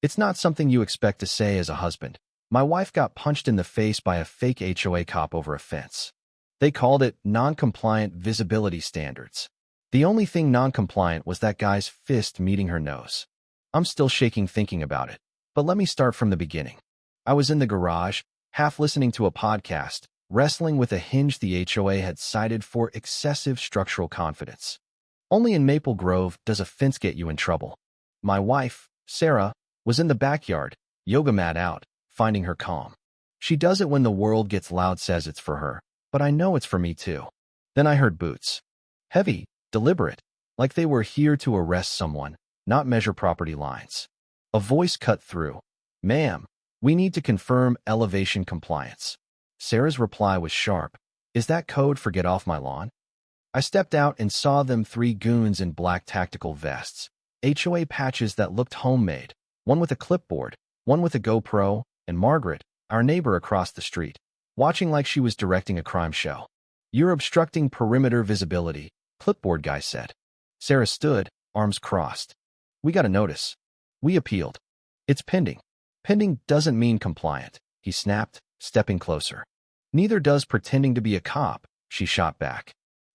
It's not something you expect to say as a husband. My wife got punched in the face by a fake HOA cop over a fence. They called it non-compliant visibility standards. The only thing non-compliant was that guy's fist meeting her nose. I'm still shaking thinking about it. But let me start from the beginning. I was in the garage, half listening to a podcast, wrestling with a hinge the HOA had cited for excessive structural confidence. Only in Maple Grove does a fence get you in trouble. My wife, Sarah, was in the backyard, yoga mat out, finding her calm. She does it when the world gets loud, says it's for her, but I know it's for me too. Then I heard boots. Heavy, deliberate, like they were here to arrest someone, not measure property lines. A voice cut through. Ma'am, we need to confirm elevation compliance. Sarah's reply was sharp. Is that code for get off my lawn? I stepped out and saw them three goons in black tactical vests, HOA patches that looked homemade, one with a clipboard, one with a GoPro, and Margaret, our neighbor across the street, watching like she was directing a crime show. You're obstructing perimeter visibility, clipboard guy said. Sarah stood, arms crossed. We got a notice. We appealed. It's pending. Pending doesn't mean compliant, he snapped, stepping closer. Neither does pretending to be a cop, she shot back.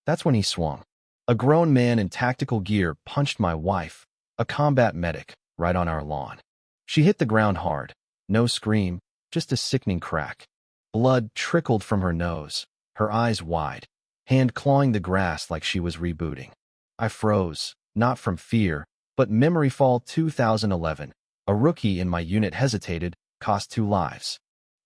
That's when he swung. A grown man in tactical gear punched my wife, a combat medic, right on our lawn. She hit the ground hard. No scream, just a sickening crack. Blood trickled from her nose, her eyes wide, hand clawing the grass like she was rebooting. I froze, not from fear, but memory fall 2011. A rookie in my unit hesitated, cost 2 lives.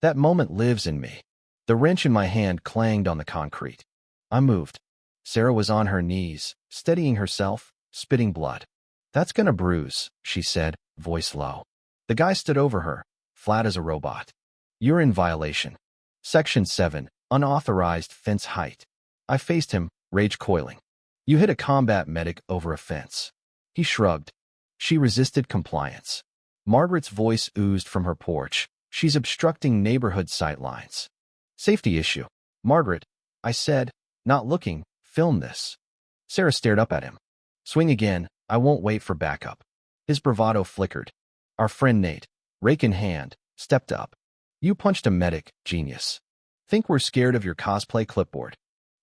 That moment lives in me. The wrench in my hand clanged on the concrete. I moved. Sarah was on her knees, steadying herself, spitting blood. That's gonna bruise, she said, voice low. The guy stood over her, flat as a robot. You're in violation. Section 7, unauthorized fence height. I faced him, rage coiling. You hit a combat medic over a fence. He shrugged. She resisted compliance. Margaret's voice oozed from her porch. She's obstructing neighborhood sightlines. Safety issue. Margaret, I said, not looking, film this. Sarah stared up at him. Swing again, I won't wait for backup. His bravado flickered. Our friend Nate, rake in hand, stepped up. You punched a medic, genius. Think we're scared of your cosplay clipboard.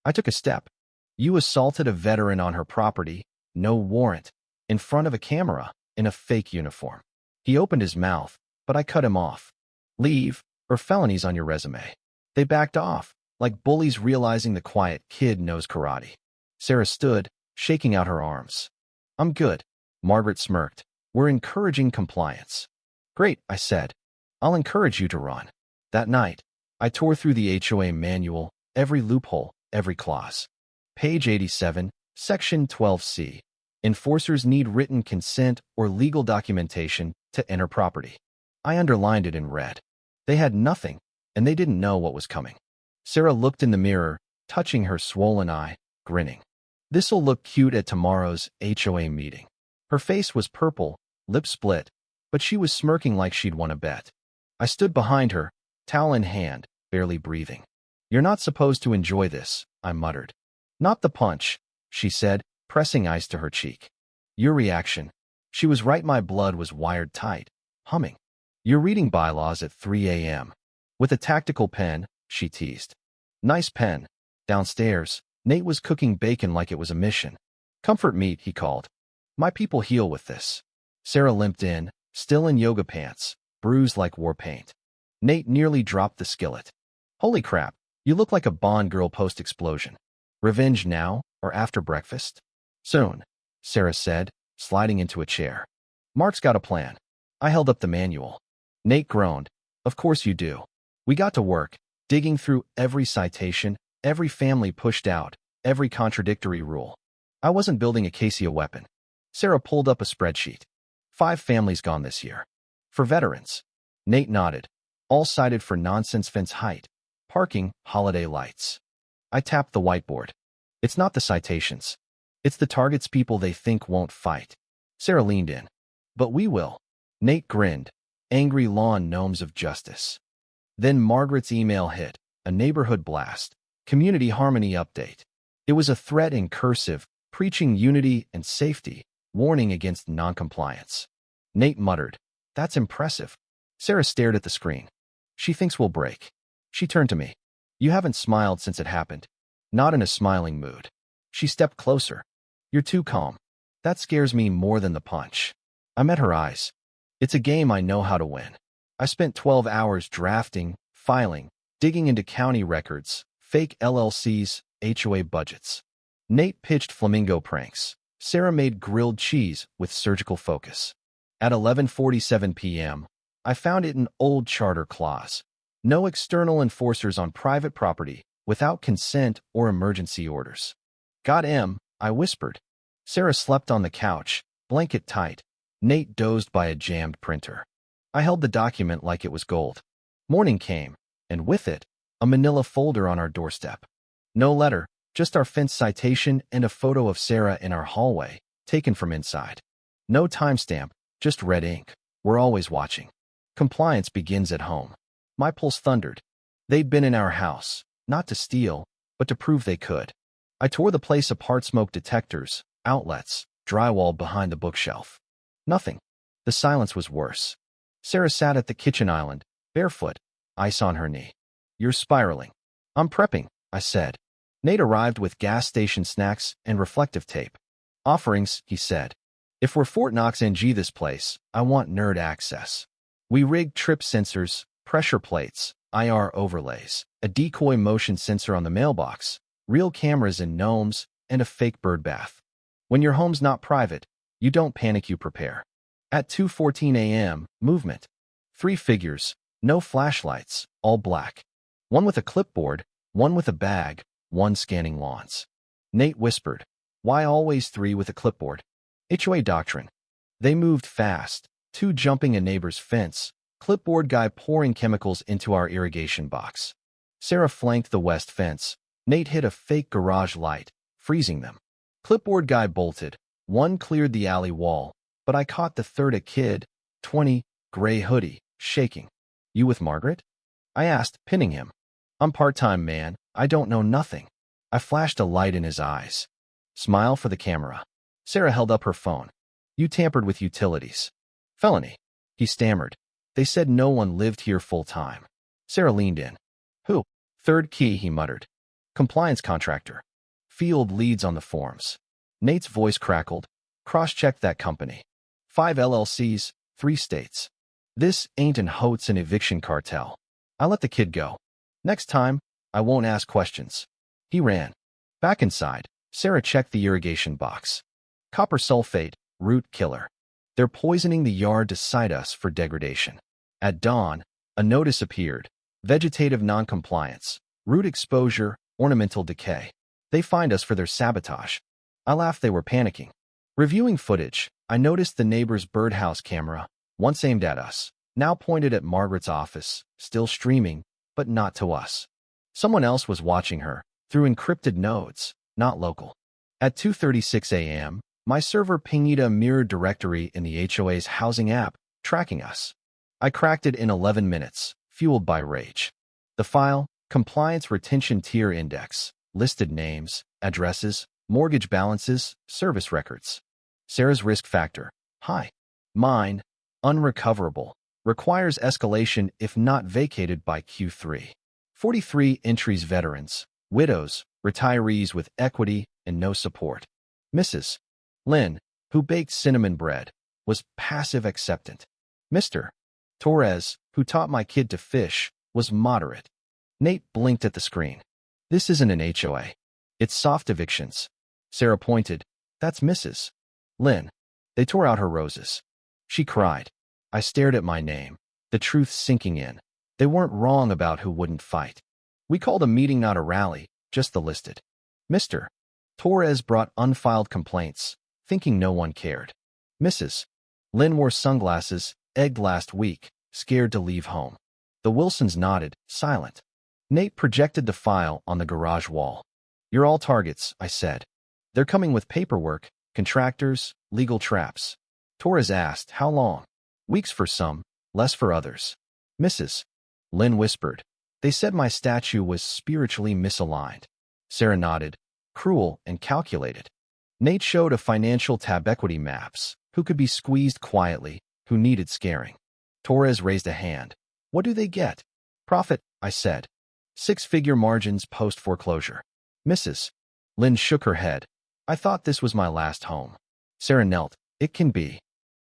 I took a step. You assaulted a veteran on her property, no warrant, in front of a camera, in a fake uniform. He opened his mouth, but I cut him off. Leave, or felonies on your resume. They backed off, like bullies realizing the quiet kid knows karate. Sarah stood, shaking out her arms. I'm good. Margaret smirked. We're encouraging compliance. Great, I said. I'll encourage you to run. That night, I tore through the HOA manual, every loophole, every clause. Page 87, Section 12C. Enforcers need written consent or legal documentation to enter property. I underlined it in red. They had nothing, and they didn't know what was coming. Sarah looked in the mirror, touching her swollen eye, grinning. This'll look cute at tomorrow's HOA meeting. Her face was purple, lips split, but she was smirking like she'd won a bet. I stood behind her, towel in hand, barely breathing. You're not supposed to enjoy this, I muttered. Not the punch, she said, pressing ice to her cheek. Your reaction. She was right, my blood was wired tight, humming. You're reading bylaws at 3 a.m. With a tactical pen, she teased. Nice pen. Downstairs, Nate was cooking bacon like it was a mission. Comfort meat, he called. My people heal with this. Sarah limped in, still in yoga pants, bruised like war paint. Nate nearly dropped the skillet. Holy crap, you look like a Bond girl post-explosion. Revenge now, or after breakfast? Soon, Sarah said, sliding into a chair. Mark's got a plan. I held up the manual. Nate groaned. Of course you do. We got to work, digging through every citation, every family pushed out, every contradictory rule. I wasn't building a Casey weapon. Sarah pulled up a spreadsheet. 5 families gone this year. For veterans. Nate nodded. All cited for nonsense fence height, parking, holiday lights. I tapped the whiteboard. It's not the citations. It's the targets people they think won't fight. Sarah leaned in. But we will. Nate grinned. Angry lawn gnomes of justice. Then Margaret's email hit. A neighborhood blast. Community harmony update. It was a threat in cursive, preaching unity and safety, warning against noncompliance. Nate muttered. That's impressive. Sarah stared at the screen. She thinks we'll break. She turned to me. You haven't smiled since it happened. Not in a smiling mood. She stepped closer. You're too calm. That scares me more than the punch. I met her eyes. It's a game I know how to win. I spent 12 hours drafting, filing, digging into county records, fake LLCs, HOA budgets. Nate pitched flamingo pranks. Sarah made grilled cheese with surgical focus. At 11:47 p.m., I found it in old charter clause. No external enforcers on private property without consent or emergency orders. Got him, I whispered. Sarah slept on the couch, blanket tight. Nate dozed by a jammed printer. I held the document like it was gold. Morning came, and with it, a manila folder on our doorstep. No letter, just our fence citation and a photo of Sarah in our hallway, taken from inside. No timestamp, just red ink. We're always watching. Compliance begins at home. My pulse thundered. They'd been in our house, not to steal, but to prove they could. I tore the place apart: smoke detectors, outlets, drywall behind the bookshelf. Nothing. The silence was worse. Sarah sat at the kitchen island, barefoot, ice on her knee. You're spiraling. I'm prepping, I said. Nate arrived with gas station snacks and reflective tape. Offerings, he said. If we're Fort Knox NG this place, I want nerd access. We rigged trip sensors, pressure plates, IR overlays, a decoy motion sensor on the mailbox, real cameras in gnomes, and a fake bird bath. When your home's not private, you don't panic, you prepare. At 2:14 a.m., movement. 3 figures, no flashlights, all black. One with a clipboard, one with a bag, one scanning lawns. Nate whispered, why always 3 with a clipboard? HOA doctrine. They moved fast, 2 jumping a neighbor's fence, clipboard guy pouring chemicals into our irrigation box. Sarah flanked the west fence. Nate hit a fake garage light, freezing them. Clipboard guy bolted. 1 cleared the alley wall, but I caught the third, a kid, 20, gray hoodie, shaking. You with Margaret? I asked, pinning him. I'm part-time, man. I don't know nothing. I flashed a light in his eyes. Smile for the camera. Sarah held up her phone. You tampered with utilities. Felony. He stammered. They said no one lived here full-time. Sarah leaned in. Who? Third key, he muttered. Compliance contractor. Field leads on the forms. Nate's voice crackled. Cross-check that company. 5 LLCs, 3 states. This ain't an HOA, an eviction cartel. I let the kid go. Next time, I won't ask questions. He ran. Back inside, Sarah checked the irrigation box. Copper sulfate, root killer. They're poisoning the yard to cite us for degradation. At dawn, a notice appeared. Vegetative noncompliance, root exposure, ornamental decay. They fined us for their sabotage. I laughed. They were panicking. Reviewing footage, I noticed the neighbor's birdhouse camera, once aimed at us, now pointed at Margaret's office, still streaming, but not to us. Someone else was watching her, through encrypted nodes, not local. At 2:36 a.m., my server pinged a mirror directory in the HOA's housing app, tracking us. I cracked it in 11 minutes, fueled by rage. The file, Compliance Retention Tier Index, listed names, addresses, mortgage balances, service records. Sarah's risk factor, high. Mine, unrecoverable, requires escalation if not vacated by Q3. 43 entries: veterans, widows, retirees with equity and no support. Mrs. Lynn, who baked cinnamon bread, was passive acceptant. Mr. Torres, who taught my kid to fish, was moderate. Nate blinked at the screen. This isn't an HOA. It's soft evictions. Sarah pointed. That's Mrs. Lynn. They tore out her roses. She cried. I stared at my name, the truth sinking in. They weren't wrong about who wouldn't fight. We called a meeting, not a rally, just the listed. Mr. Torres brought unfiled complaints, thinking no one cared. Mrs. Lynn wore sunglasses, egged last week, scared to leave home. The Wilsons nodded, silent. Nate projected the file on the garage wall. You're all targets, I said. They're coming with paperwork, contractors, legal traps. Torres asked, how long? Weeks for some, less for others. Mrs. Lynn whispered. They said my statue was spiritually misaligned. Sarah nodded. Cruel and calculated. Nate showed a financial tab: equity maps, who could be squeezed quietly, who needed scaring. Torres raised a hand. What do they get? Profit, I said. Six-figure margins post-foreclosure. Mrs. Lynn shook her head. I thought this was my last home. Sarah knelt. It can be.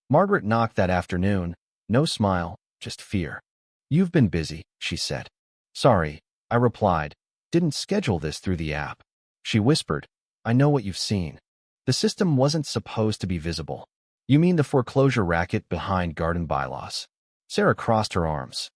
Margaret knocked that afternoon. No smile, just fear. You've been busy, she said. Sorry, I replied. Didn't schedule this through the app. She whispered. I know what you've seen. The system wasn't supposed to be visible. You mean the foreclosure racket behind garden bylaws? Sarah crossed her arms.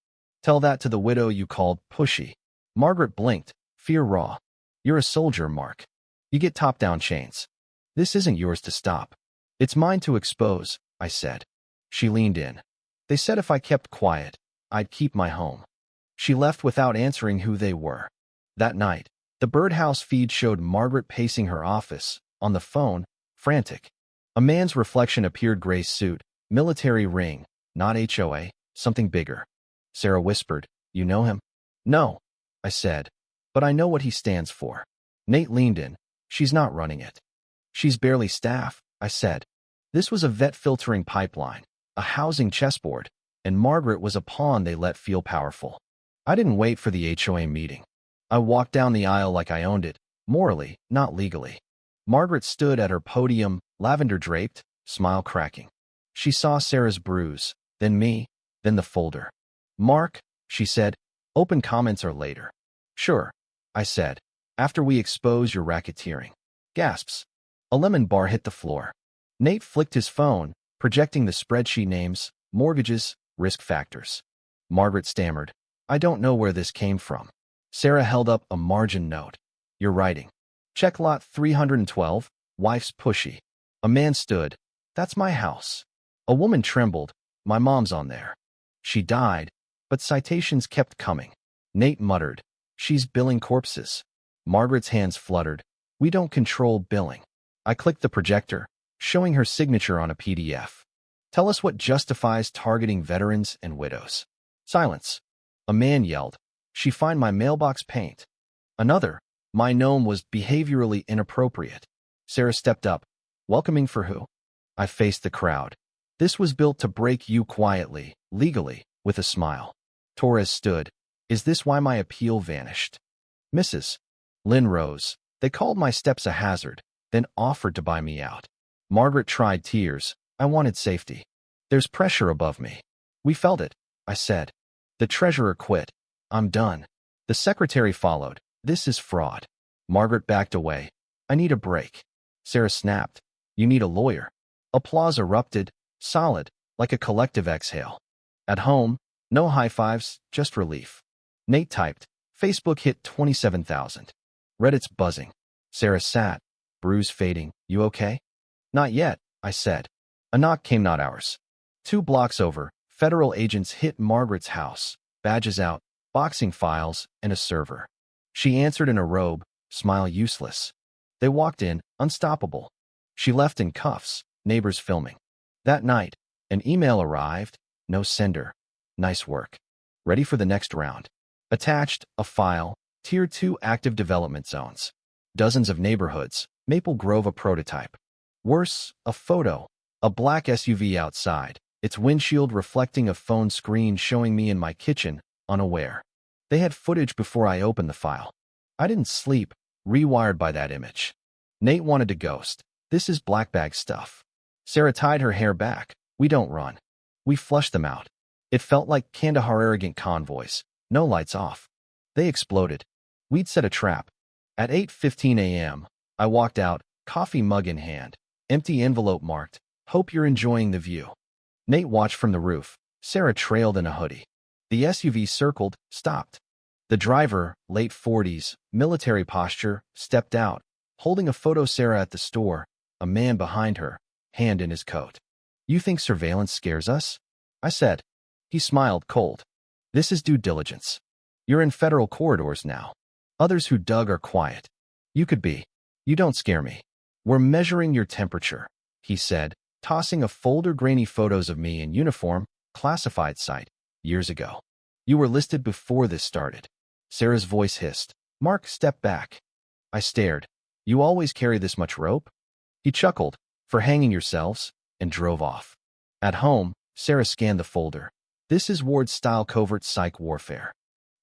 Tell that to the widow you called pushy. Margaret blinked, fear raw. You're a soldier, Mark. You get top-down chains. This isn't yours to stop. It's mine to expose, I said. She leaned in. They said if I kept quiet, I'd keep my home. She left without answering who they were. That night, the birdhouse feed showed Margaret pacing her office, on the phone, frantic. A man's reflection appeared, gray suit, military ring, not HOA, something bigger. Sarah whispered, You know him? No, I said, but I know what he stands for. Nate leaned in. She's not running it. She's barely staff, I said. This was a vet filtering pipeline, a housing chessboard, and Margaret was a pawn they let feel powerful. I didn't wait for the HOA meeting. I walked down the aisle like I owned it, morally, not legally. Margaret stood at her podium, lavender draped, smile cracking. She saw Sarah's bruise, then me, then the folder. Mark, she said, open comments are later. Sure, I said, after we expose your racketeering. Gasps. A lemon bar hit the floor. Nate flicked his phone, projecting the spreadsheet names, mortgages, risk factors. Margaret stammered, I don't know where this came from. Sarah held up a margin note. You're writing. Check lot 312, wife's pushy. A man stood. That's my house. A woman trembled. My mom's on there. She died, but citations kept coming. Nate muttered. She's billing corpses. Margaret's hands fluttered. We don't control billing. I clicked the projector, showing her signature on a PDF. Tell us what justifies targeting veterans and widows. Silence. A man yelled. She find my mailbox paint. Another. My gnome was behaviorally inappropriate. Sarah stepped up. Welcoming for who? I faced the crowd. This was built to break you quietly, legally, with a smile. Torres stood. Is this why my appeal vanished? Mrs. Lynn rose. They called my steps a hazard, then offered to buy me out. Margaret tried tears. I wanted safety. There's pressure above me. We felt it, I said. The treasurer quit. I'm done. The secretary followed. This is fraud. Margaret backed away. I need a break. Sarah snapped. You need a lawyer. Applause erupted, solid, like a collective exhale. At home, no high fives, just relief. Nate typed. Facebook hit 27,000. Reddit's buzzing. Sarah sat, bruise fading. You okay? Not yet, I said. A knock came, not ours. 2 blocks over, federal agents hit Margaret's house, badges out, boxing files, and a server. She answered in a robe, smile useless. They walked in, unstoppable. She left in cuffs, neighbors filming. That night, an email arrived, no sender. Nice work. Ready for the next round. Attached, a file, Tier 2 active development zones. Dozens of neighborhoods, Maple Grove a prototype. Worse, a photo, a black SUV outside, its windshield reflecting a phone screen showing me in my kitchen, unaware. They had footage before I opened the file. I didn't sleep, rewired by that image. Nate wanted to ghost. This is black bag stuff. Sarah tied her hair back. We don't run. We flush them out. It felt like Kandahar arrogant convoys. No lights off. They exploded. We'd set a trap. At 8:15 a.m., I walked out, coffee mug in hand, empty envelope marked, hope you're enjoying the view. Nate watched from the roof. Sarah trailed in a hoodie. The SUV circled, stopped. The driver, late 40s, military posture, stepped out, holding a photo. Sarah at the store, a man behind her, hand in his coat. You think surveillance scares us? I said. He smiled cold. This is due diligence. You're in federal corridors now. Others who dug are quiet. You could be. You don't scare me. We're measuring your temperature, he said, tossing a folder. Grainy photos of me in uniform, classified site, years ago. You were listed before this started. Sarah's voice hissed. Mark, step back. I stared. You always carry this much rope? He chuckled. For hanging yourselves, and drove off. At home, Sarah scanned the folder. This is Ward-style covert psych warfare.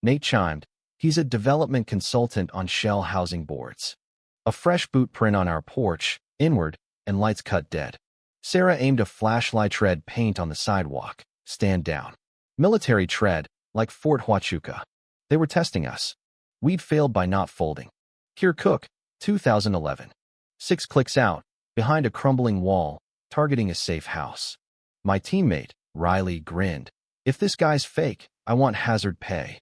Nate chimed. He's a development consultant on shell housing boards. A fresh boot print on our porch, inward, and lights cut dead. Sarah aimed a flashlight red paint on the sidewalk. Stand down. Military tread, like Fort Huachuca. They were testing us. We'd failed by not folding. Kier Cook, 2011. 6 clicks out, behind a crumbling wall, targeting a safe house. My teammate, Riley, grinned. If this guy's fake, I want hazard pay.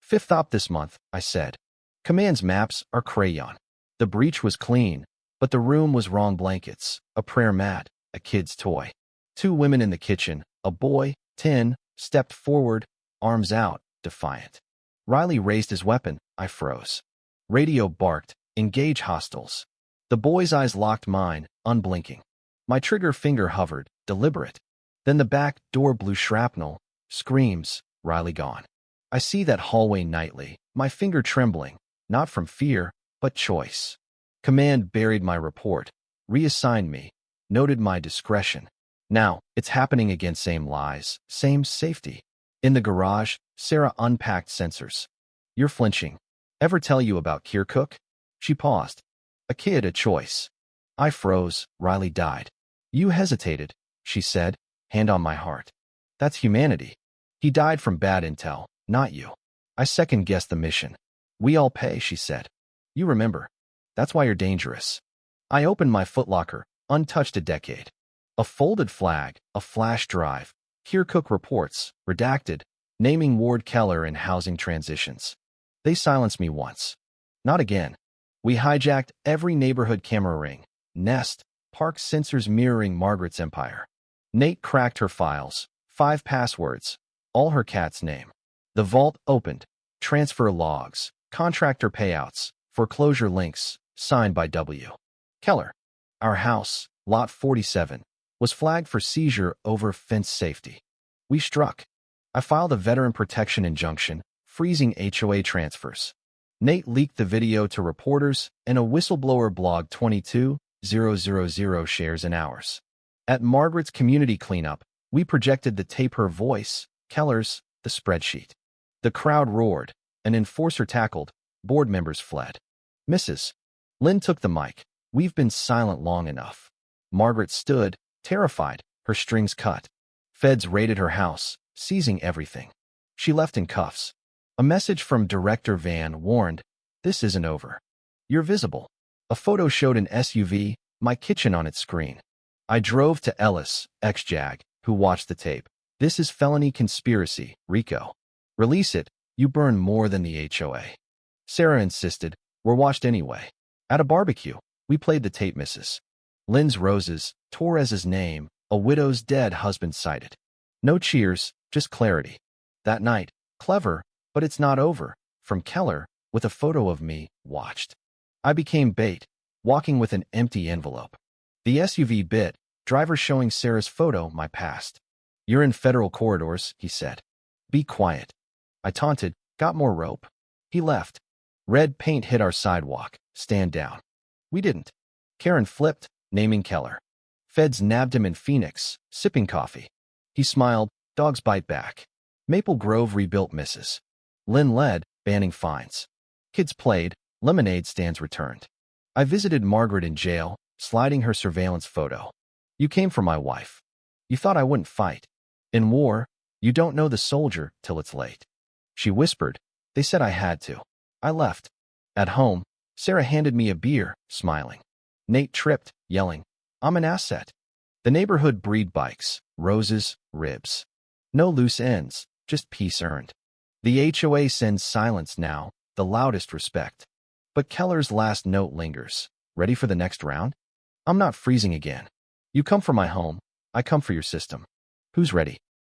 5th op this month, I said. Command's maps are crayon. The breach was clean, but the room was wrong blankets, a prayer mat, a kid's toy. 2 women in the kitchen, a boy, 10, stepped forward, arms out, defiant. Riley raised his weapon. I froze. Radio barked, engage hostiles. The boy's eyes locked mine, unblinking. My trigger finger hovered, deliberate. Then the back door blew shrapnel. Screams, Riley gone. I see that hallway nightly, my finger trembling, not from fear, but choice. Command buried my report, reassigned me, noted my discretion. Now, it's happening again, same lies, same safety. In the garage, Sarah unpacked sensors. You're flinching. Ever tell you about Kier Cook? She paused. A kid, a choice. I froze. Riley died. You hesitated, she said, hand on my heart. That's humanity. He died from bad intel, not you. I second-guessed the mission. We all pay, she said. You remember. That's why you're dangerous. I opened my footlocker, untouched a decade. A folded flag, a flash drive. Kier Cook reports, redacted, naming Ward Keller in housing transitions. They silenced me once. Not again. We hijacked every neighborhood camera ring, Nest, park sensors mirroring Margaret's empire. Nate cracked her files, 5 passwords, all her cat's name. The vault opened, transfer logs, contractor payouts, foreclosure links, signed by W. Keller. Our house, lot 47, was flagged for seizure over fence safety. We struck. I filed a veteran protection injunction, freezing HOA transfers. Nate leaked the video to reporters, and a whistleblower blog 22,000 shares in hours. At Margaret's community cleanup, we projected the tape, her voice, Keller's, the spreadsheet. The crowd roared. An enforcer tackled. Board members fled. Mrs. Lynn took the mic. We've been silent long enough. Margaret stood, terrified, her strings cut. Feds raided her house, seizing everything. She left in cuffs. A message from Director Van warned, this isn't over. You're visible. A photo showed an SUV, my kitchen on its screen. I drove to Ellis, ex-JAG, who watched the tape. This is felony conspiracy, RICO. Release it, you burn more than the HOA. Sarah insisted, we're watched anyway. At a barbecue, we played the tape, Mrs. Lynn's roses, Torres's name, a widow's dead husband cited. No cheers, just clarity. That night, clever, but it's not over, from Keller, with a photo of me, watched. I became bait, walking with an empty envelope. The SUV bit, driver showing Sarah's photo, my past. You're in federal corridors, he said. Be quiet. I taunted, got more rope. He left. Red paint hit our sidewalk, stand down. We didn't. Karen flipped, naming Keller. Feds nabbed him in Phoenix, sipping coffee. He smiled, dogs bite back. Maple Grove rebuilt, Mrs. Lynn led, banning fines. Kids played, lemonade stands returned. I visited Margaret in jail, sliding her surveillance photo. You came for my wife. You thought I wouldn't fight. In war, you don't know the soldier till it's late. She whispered, they said I had to. I left. At home, Sarah handed me a beer, smiling. Nate tripped, yelling, I'm an asset. The neighborhood breed bikes, roses, ribs. No loose ends, just peace earned. The HOA sends silence now, the loudest respect. But Keller's last note lingers. Ready for the next round? I'm not freezing again. You come for my home, I come for your system. Who's ready?